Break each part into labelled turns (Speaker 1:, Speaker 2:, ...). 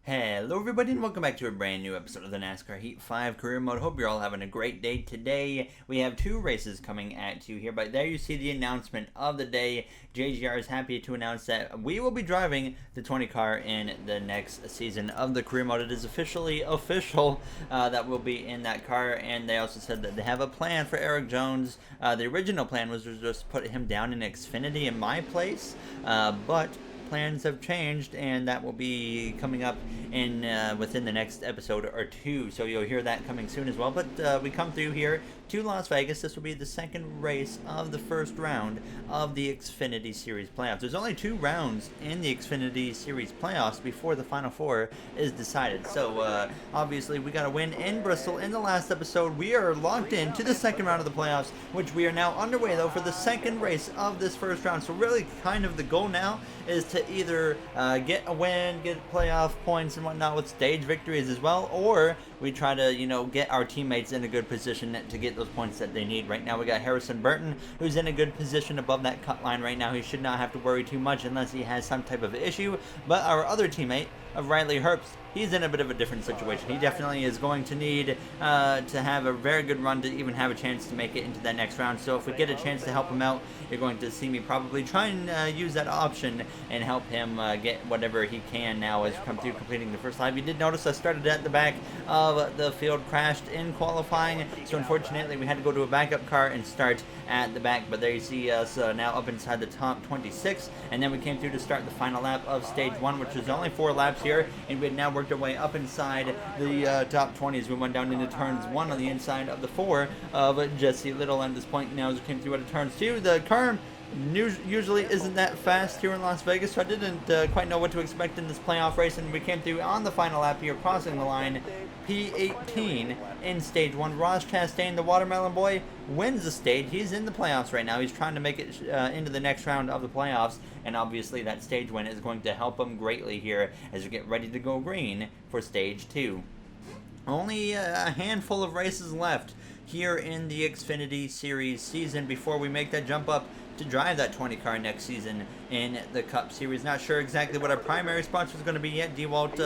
Speaker 1: Hello everybody and welcome back to a brand new episode of the NASCAR Heat 5 Career Mode. Hope you're all having a great day today. We have two races coming at you here, but there you see the announcement of the day. JGR is happy to announce that we will be driving the 20 car in the next season of the Career Mode. It is officially official that we'll be in that car, and they also said that they have a plan for Eric Jones. The original plan was to just put him down in Xfinity in my place, but plans have changed, and that will be coming up in within the next episode or two, so you'll hear that coming soon as well. But we come through here to Las Vegas. This will be the second race of the first round of the Xfinity Series playoffs. There's only 2 rounds in the Xfinity Series playoffs before the Final Four is decided, so obviously we got a win in Bristol in the last episode. We are locked in to the second round of the playoffs, which we are now underway though for the second race of this first round. So really kind of the goal now is to either get a win, get playoff points and whatnot with stage victories as well, or we try to, get our teammates in a good position to get those points that they need. Right now we got Harrison Burton, who's in a good position above that cut line right now. He should not have to worry too much unless he has some type of issue. But our other teammate, of Riley Herbst, he's in a bit of a different situation. He definitely is going to need to have a very good run to even have a chance to make it into that next round. So if we get a chance to help him out, you're going to see me probably try and use that option and help him get whatever he can now as we come through completing the first lap. You did notice I started at the back of the field, crashed in qualifying, so unfortunately we had to go to a backup car and start at the back. But there you see us now up inside the top 26, and then we came through to start the final lap of stage 1, which was only 4 laps here, and we had now worked our way up inside the top 20 as we went down into turns 1 on the inside of the 4 of Jesse Little. And at this point now as we came through out of turns 2, the car usually isn't that fast here in Las Vegas, so I didn't quite know what to expect in this playoff race, and we came through on the final lap here, crossing the line, P18 in stage 1. Ross Chastain, the Watermelon Boy, wins the stage. He's in the playoffs right now. He's trying to make it into the next round of the playoffs, and obviously that stage win is going to help him greatly here as we get ready to go green for stage 2. Only a handful of races left here in the Xfinity Series season before we make that jump up to drive that 20 car next season in the Cup Series. Not sure exactly what our primary sponsor is going to be yet. DeWalt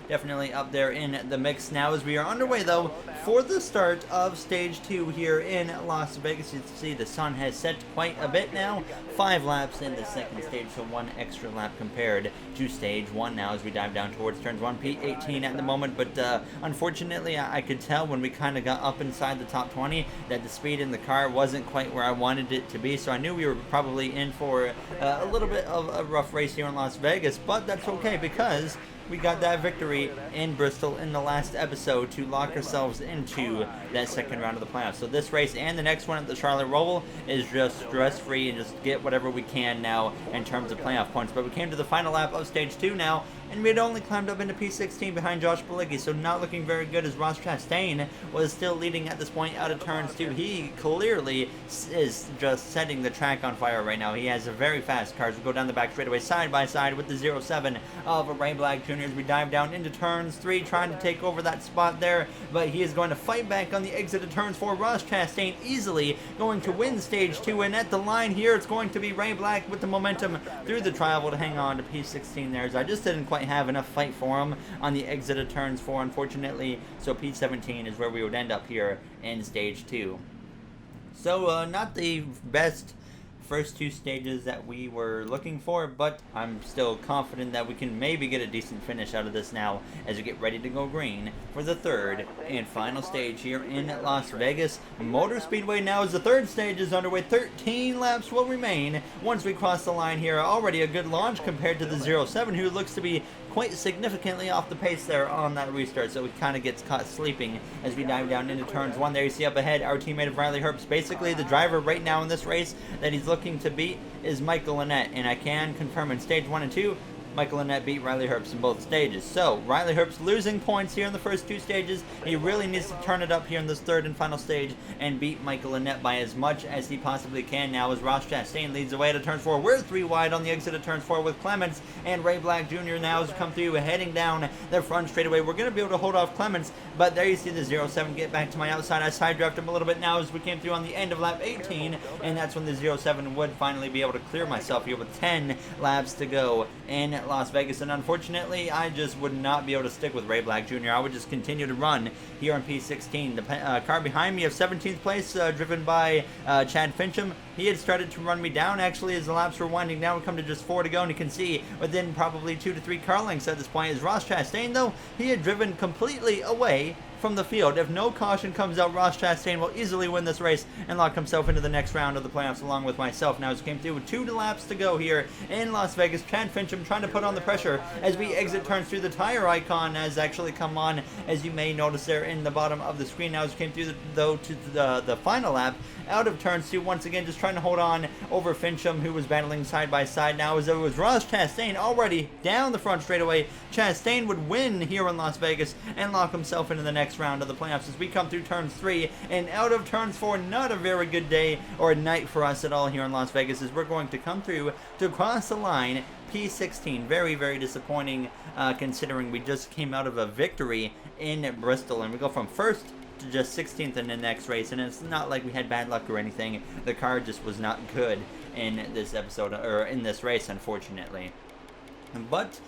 Speaker 1: definitely up there in the mix now as we are underway though for the start of stage 2 here in Las Vegas. You can see the sun has set quite a bit now. 5 laps in the second stage, so 1 extra lap compared to stage 1 now as we dive down towards turns 1. P18 at the moment, but unfortunately I could tell when we kind of got up inside the top 20 that the speed in the car wasn't quite where I wanted it to be, so I knew we were probably in for a little bit of a rough race here in Las Vegas, but that's okay because we got that victory in Bristol in the last episode to lock ourselves into that second round of the playoffs. So this race and the next one at the Charlotte Roval is just stress-free and just get whatever we can now in terms of playoff points. But we came to the final lap of stage 2 now, and we had only climbed up into P16 behind Josh Bilicki, so not looking very good as Ross Chastain was still leading at this point out of turns 2. He clearly is just setting the track on fire right now. He has a very fast car as we go down the back straightaway side by side with the 07 of Ray Black Jr. as we dive down into turns 3, trying to take over that spot there, but he is going to fight back on the exit of turns 4. Ross Chastain easily going to win stage 2, and at the line here it's going to be Ray Black with the momentum through the trial to hang on to P16 there, as I just didn't quite have enough fight for him on the exit of turns 4, unfortunately, so P17 is where we would end up here in stage 2. So not the best first 2 stages that we were looking for, but I'm still confident that we can maybe get a decent finish out of this now as we get ready to go green for the third and final stage here in Las Vegas Motor Speedway. Now as the third stage is underway, 13 laps will remain once we cross the line here. Already a good launch compared to the 07, who looks to be quite significantly off the pace there on that restart, so he kind of gets caught sleeping as we dive down into turns 1. There you see up ahead our teammate of Riley Herbst. Basically the driver right now in this race that he's looking to beat is Michael Annett, and I can confirm in stage 1 and 2 Michael Annett beat Riley Herbst in both stages. So Riley Herbst losing points here in the first 2 stages. He really needs to turn it up here in this third and final stage and beat Michael Annett by as much as he possibly can now as Ross Chastain leads the way to turn 4. We're 3 wide on the exit of turn 4 with Clements and Ray Black Jr. now has come through heading down the front straightaway. We're going to be able to hold off Clements, but there you see the 07 get back to my outside. I side draft him a little bit now as we came through on the end of lap 18, and that's when the 07 would finally be able to clear myself here with 10 laps to go in in Las Vegas, and unfortunately I just would not be able to stick with Ray Black Jr. I would just continue to run here on P16. The car behind me of 17th place, driven by Chad Fincham, he had started to run me down actually as the laps were winding down. We come to just 4 to go, and you can see within probably 2 to 3 car lengths at this point is Ross Chastain, though he had driven completely away from the field. If no caution comes out, Ross Chastain will easily win this race and lock himself into the next round of the playoffs along with myself. Now, as we came through with 2 laps to go here in Las Vegas, Chad Fincham trying to put on the pressure as we exit turns through. The tire icon has actually come on, as you may notice there in the bottom of the screen. Now, as we came through to the final lap, out of turns 2, once again just trying to hold on over Fincham, who was battling side by side. Now, as it was Ross Chastain already down the front straightaway, Chastain would win here in Las Vegas and lock himself into the next round of the playoffs as we come through turns 3 and out of turns 4. Not a very good day or night for us at all here in Las Vegas, as we're going to come through to cross the line P16. Very, very disappointing, considering we just came out of a victory in Bristol, and we go from first to just 16th in the next race, and it's not like we had bad luck or anything. The car just was not good in this episode, or in this race, unfortunately. But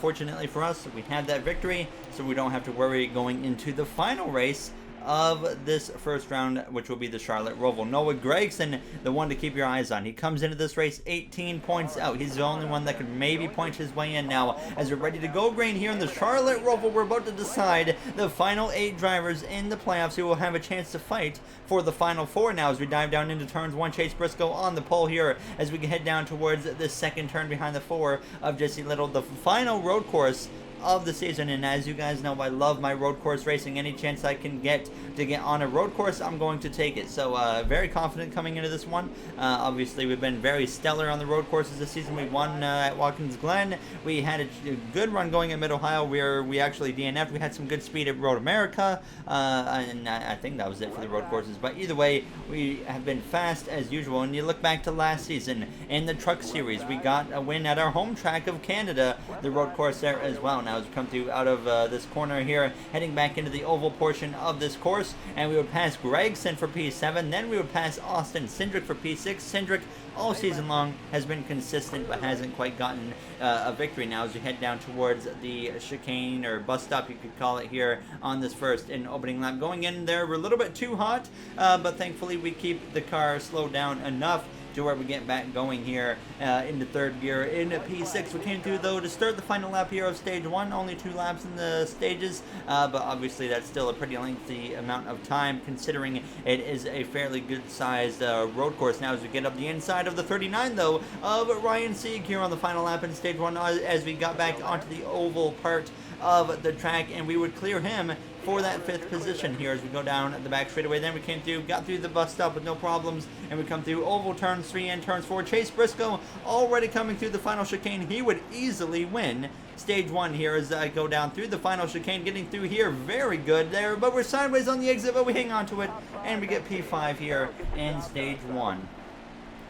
Speaker 1: fortunately for us, we had that victory, so we don't have to worry going into the final race of this first round, which will be the Charlotte Roval. Noah Gragson, the one to keep your eyes on. He comes into this race 18 points out. He's the only one that could maybe point his way in now. As we're ready to go green here in the Charlotte Roval, we're about to decide the final 8 drivers in the playoffs who will have a chance to fight for the final 4 now, as we dive down into turns 1. Chase Briscoe on the pole here as we head down towards the second turn behind the 4 of Jesse Little, the final road course of the season. And as you guys know, I love my road course racing. Any chance I can get to get on a road course, I'm going to take it. So very confident coming into this one. Obviously, we've been very stellar on the road courses this season. We won at Watkins Glen. We had a good run going at Mid-Ohio, where we actually DNF'd. We had some good speed at Road America, and I think that was it for the road courses. But either way, we have been fast as usual. And you look back to last season in the Truck Series, we got a win at our home track of Canada, the road course there as well. Now, as we come through out of this corner here, heading back into the oval portion of this course, and we would pass Gregson for P7, then we would pass Austin Cindric for P6. Cindric all season long has been consistent, but hasn't quite gotten a victory. Now, as we head down towards the chicane, or bus stop you could call it, here on this first and opening lap. Going in there, we're a little bit too hot, but thankfully we keep the car slowed down enough to where we get back going here into third gear in P6. We came through, though, to start the final lap here of stage 1. Only 2 laps in the stages, but obviously that's still a pretty lengthy amount of time, considering it is a fairly good-sized road course. Now, as we get up the inside of the 39, though, of Ryan Sieg here on the final lap in stage 1, as we got back onto the oval part of the track, and we would clear him for that 5th position here as we go down the back straightaway. Then we came through, got through the bus stop with no problems, and we come through oval turns 3 and turns 4. Chase Briscoe already coming through the final chicane. He would easily win stage 1 here as I go down through the final chicane. Getting through here, very good there, but we're sideways on the exit, but we hang on to it, and we get P5 here in stage 1.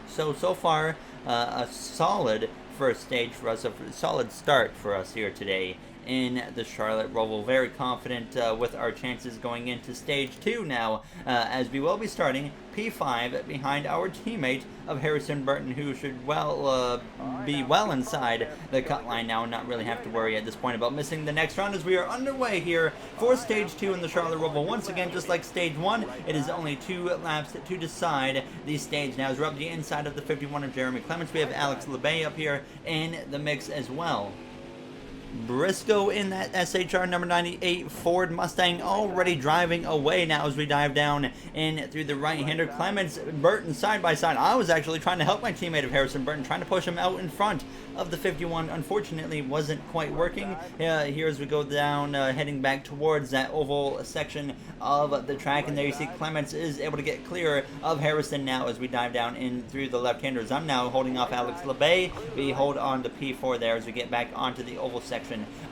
Speaker 1: So far, a solid first stage for us, a solid start for us here today in the Charlotte Roval. Very confident with our chances going into stage 2 now, as we will be starting P5 behind our teammate of Harrison Burton, who should be well inside the cut line now and not really have to worry at this point about missing the next round, as we are underway here for stage 2 in the Charlotte Roval. Once again, just like stage 1, it is only 2 laps to decide the stage. Now, as we're up the inside of the 51 of Jeremy Clements, we have Alex LeBay up here in the mix as well. Briscoe in that SHR number 98 Ford Mustang already driving away now as we dive down in through the right-hander. Clements, Burton side by side. I was actually trying to help my teammate of Harrison Burton, trying to push him out in front of the 51. Unfortunately, wasn't quite working. Here as we go down, heading back towards that oval section of the track, and there you see Clements is able to get clear of Harrison now as we dive down in through the left-handers. I'm now holding off Alex LeBay. We hold on to P4 there as we get back onto the oval section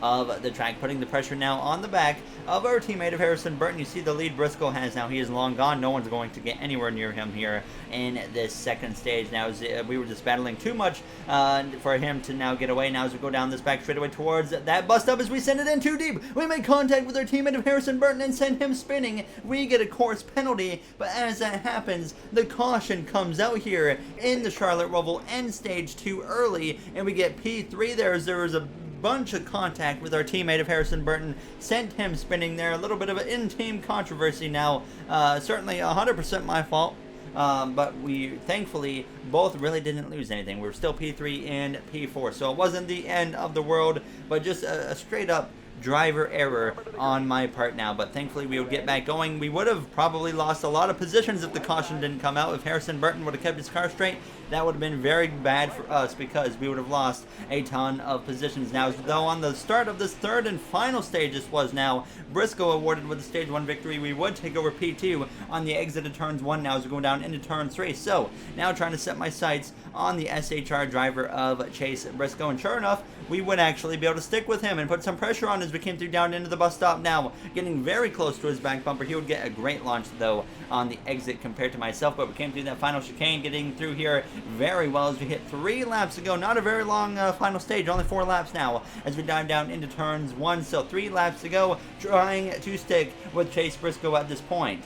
Speaker 1: of the track, putting the pressure now on the back of our teammate of Harrison Burton. You see the lead Briscoe has now. He is long gone. No one's going to get anywhere near him here in this second stage now, as we were just battling too much for him him to now get away. Now as we go down this back straightaway towards that bust up, as we send it in too deep, we make contact with our teammate of Harrison Burton and send him spinning. We get a course penalty, but as that happens, the caution comes out here in the Charlotte Roval end stage too early, and we get P3 there as there was a bunch of contact with our teammate of Harrison Burton, sent him spinning there. A little bit of an in-team controversy now. Certainly 100% my fault. But we thankfully both really didn't lose anything. We were still P3 and P4, so it wasn't the end of the world, but just a straight up driver error on my part now. But thankfully we would get back going. We would have probably lost a lot of positions if the caution didn't come out. If Harrison Burton would have kept his car straight, that would have been very bad for us, because we would have lost a ton of positions. Now, though, on the start of this third and final stage, this was now Briscoe awarded with the stage 1 victory. We would take over P2 on the exit of turns 1 now as we're going down into turn 3. So now trying to set my sights on the SHR driver of Chase Briscoe, and sure enough, we would actually be able to stick with him and put some pressure on as we came through down into the bus stop now, getting very close to his back bumper. He would get a great launch, though, on the exit compared to myself, but we came through that final chicane, getting through here very well as we hit 3 laps to go. Not a very long final stage, only 4 laps now as we dive down into turns 1, so 3 laps to go, trying to stick with Chase Briscoe at this point.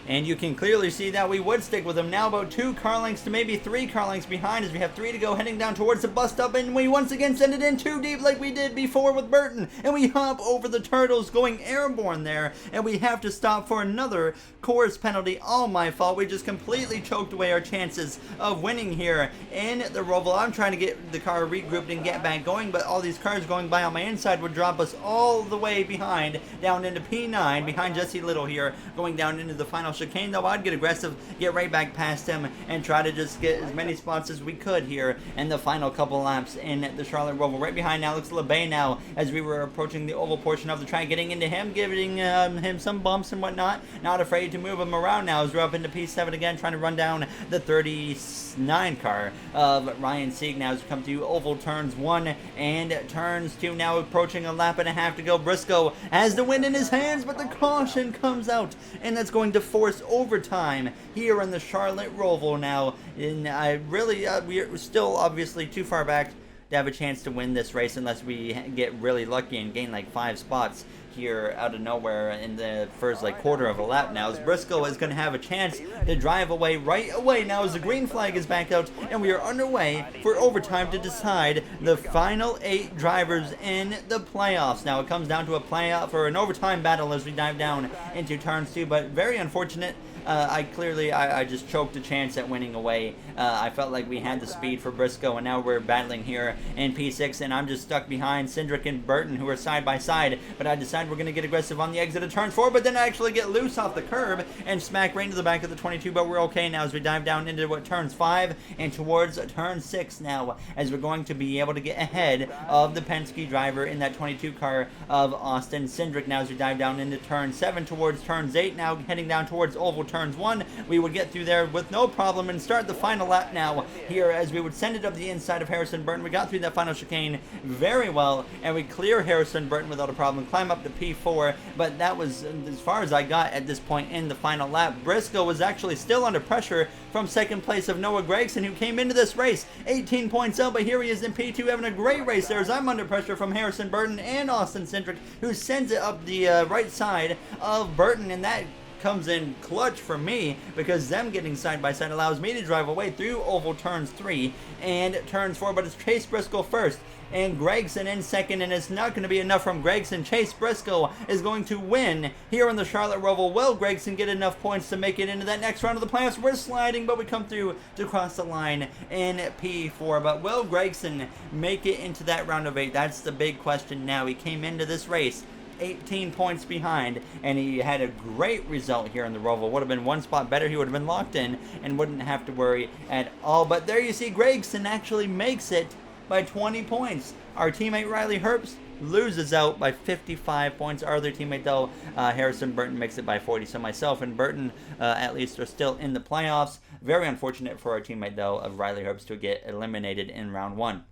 Speaker 1: And you can clearly see that we would stick with him now, about 2 car lengths to maybe 3 car lengths behind, as we have 3 to go, heading down towards the bus stop, and we once again send it in too deep like we did before with Burton, and we hop over the turtles going airborne there, and we have to stop for another course penalty. All my fault. We just completely choked away our chances of winning here in the Roval. I'm trying to get the car regrouped and get back going, but all these cars going by on my inside would drop us all the way behind, down into P9, behind Jesse Little here, going down into the final chicane. Though I'd get aggressive, get right back past him, and try to just get as many spots as we could here in the final couple laps in the Charlotte Roval. Right behind Alex LeBay now, as we were approaching the oval portion of the track, getting into him, giving him some bumps and whatnot. Not afraid to move him around now as we're up into P7 again, trying to run down the 39 car of Ryan Sieg now as we come to oval turns 1 and turns 2. Now approaching a lap and a half to go. Briscoe has the win in his hands, but the caution comes out, and that's going to force overtime here in the Charlotte Roval now. And I really, we're still obviously too far back to have a chance to win this race unless we get really lucky and gain like 5 spots here out of nowhere in the first like quarter of a lap now, as Briscoe is going to have a chance to drive away right away now as the green flag is back out, and we are underway for overtime to decide the final 8 drivers in the playoffs. Now it comes down to a playoff or an overtime battle as we dive down into turns 2, but very unfortunate. I just choked a chance at winning away. I felt like we had the speed for Briscoe, and now we're battling here in P6, and I'm just stuck behind Cindric and Burton, who are side by side, but I decide we're going to get aggressive on the exit of turn 4, but then I actually get loose off the curb and smack right into the back of the 22, but we're okay now as we dive down into turns 5 and towards turn 6 now, as we're going to be able to get ahead of the Penske driver in that 22 car of Austin Cindric now as we dive down into turn 7 towards turns 8 now, heading down towards oval turns 1. We would get through there with no problem and start the final lap now here as we would send it up the inside of Harrison Burton. We got through that final chicane very well, and we clear Harrison Burton without a problem, climb up to P4, but that was as far as I got at this point in the final lap. Briscoe was actually still under pressure from second place of Noah Gragson, who came into this race 18 points out, but here he is in P2 having a great race there as I'm under pressure from Harrison Burton and Austin Cindric, who sends it up the right side of Burton, and that comes in clutch for me because them getting side by side allows me to drive away through oval turns 3 and turns 4, but it's Chase Briscoe first and Gragson in second, and it's not going to be enough from Gragson. Chase Briscoe is going to win here in the Charlotte Roval. Will Gragson get enough points to make it into that next round of the playoffs? We're sliding, but we come through to cross the line in P4, but will Gragson make it into that round of 8? That's the big question now. He came into this race 18 points behind, and he had a great result here in the Roval. Would have been 1 spot better. He would have been locked in and wouldn't have to worry at all. But there you see Gragson actually makes it by 20 points. Our teammate Riley Herbst loses out by 55 points. Our other teammate, though, Harrison Burton, makes it by 40. So myself and Burton, at least, are still in the playoffs. Very unfortunate for our teammate, though, of Riley Herbst to get eliminated in round 1.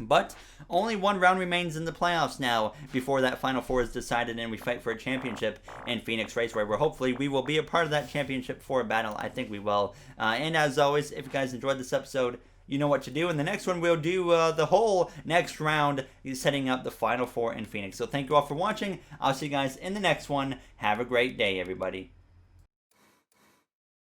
Speaker 1: But only 1 round remains in the playoffs now before that Final Four is decided and we fight for a championship in Phoenix Raceway, where hopefully we will be a part of that championship for a battle. I think we will. And as always, if you guys enjoyed this episode, you know what to do. In the next one, we'll do the whole next round, setting up the Final Four in Phoenix. So thank you all for watching. I'll see you guys in the next one. Have a great day, everybody.